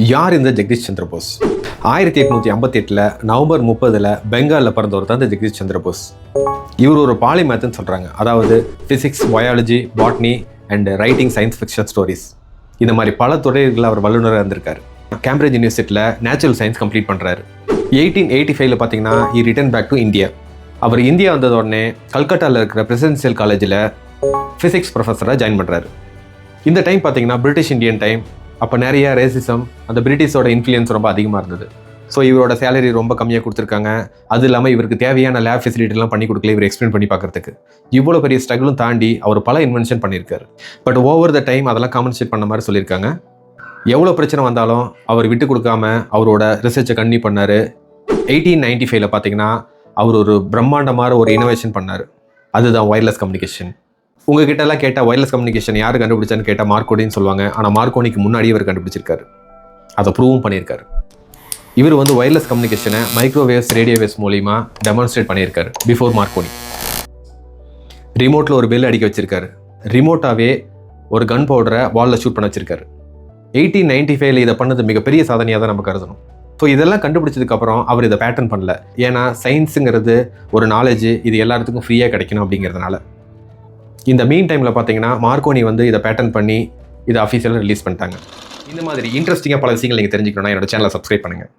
யார் இந்த ஜெகதீஷ் சந்திர போஸ்? 1858 நவம்பர் 30 பெங்காலில் பிறந்தவர் தான் இந்த ஜெகதீஷ் சந்திர போஸ். இவர் ஒரு பாலிமேத்துன்னு சொல்கிறாங்க. அதாவது physics, biology, botany and writing science fiction stories, இந்த மாதிரி பல துறைகளில் அவர் வல்லுநராக இருந்திருக்காரு. கேம்பிரிட்ஜ் யூனிவர்சிட்டியில் நேச்சுரல் சயின்ஸ் கம்ப்ளீட் பண்ணுறாரு. 1885 பார்த்தீங்கன்னா he returned back to India. அவர் இந்தியா வந்தது உடனே கல்கட்டாவில் இருக்கிற பிரசிடென்சியல் காலேஜில் ஃபிசிக்ஸ் ப்ரொஃபஸராக ஜாயின் பண்ணுறாரு. இந்த டைம் பார்த்தீங்கன்னா பிரிட்டிஷ் இந்தியன் டைம். அப்போ நிறைய ரேசிசம், அந்த பிரிட்டிஷோட இன்ஃப்ளூயன்ஸ் ரொம்ப அதிகமாக இருந்தது. ஸோ இவரோட சேலரி ரொம்ப கம்மியாக கொடுத்துருக்காங்க. அது இல்லாமல் இவருக்கு தேவையான லேப் ஃபெசிலிட்டிலாம் பண்ணி கொடுக்கல இவர் எக்ஸ்பிளைன் பண்ணி பார்க்குறதுக்கு. இவ்வளோ பெரிய ஸ்ட்ரகிளும் தாண்டி அவர் பல இன்வென்ஷன் பண்ணியிருக்காரு. பட் ஓவர் த டைம் அதெல்லாம் காம்பன்சேட் பண்ண மாதிரி சொல்லியிருக்காங்க. எவ்வளோ பிரச்சனை வந்தாலும் அவர் விட்டு கொடுக்காம அவரோட ரிசர்ச்சை கண்டினியூ பண்ணார். 1895 பார்த்தீங்கன்னா அவர் ஒரு பிரம்மாண்டமான ஒரு இனோவேஷன் பண்ணார். அதுதான் ஒயர்லெஸ் கம்யூனிகேஷன். உங்ககிட்ட எல்லாம் கேட்டால் ஒயர்லெஸ் கம்யூனிகேஷன் யார் கண்டுபிடிச்சான்னு கேட்டால் மார்க்கோனின்னு சொல்லுவாங்க. ஆனால் மார்க்கோனிக்கு முன்னாடியே இவர் கண்டுபிடிச்சிருக்காரு, அதை ப்ரூவும் பண்ணியிருக்காரு. இவர் ஒயர்லெஸ் கம்யூனிகேஷனை மைக்ரோவேவ்ஸ், ரேடியோவேவ்ஸ் மூலிமா டெமான்ஸ்ட்ரேட் பண்ணியிருக்காரு பிஃபோர் மார்க்கோனி. ரிமோட்டில் ஒரு பெல் அடிக்க வச்சிருக்காரு. ரிமோட்டாவே ஒரு கன் பவுடரை வாலில் ஷூட் பண்ண வச்சிருக்காரு. 1895 இதை பண்ணது மிகப்பெரிய சாதனையாக தான் நம்ம கருதணும். ஸோ இதெல்லாம் கண்டுபிடிச்சதுக்கப்புறம் அவர் இதை பேட்டர்ன் பண்ணல. ஏன்னா சயின்ஸுங்கிறது ஒரு நாலேஜ், இது எல்லாத்துக்கும் ஃப்ரீயாக கிடைக்கணும் அப்படிங்கிறதுனால. இந்த மீன் டைமில் பார்த்தீங்கன்னா மார்க்கோனி இதை பேட்டர்ன் பண்ணி இதை அஃபீஷியலாக ரிலீஸ் பண்ணிட்டாங்க. இந்த மாதிரி இன்ட்ரெஸ்டிங்காக பல விஷயங்கள் நீங்கள் தெரிஞ்சுக்கணும்னா என்னோட சேனலை சப்ஸ்கிரைப் பண்ணுங்கள்.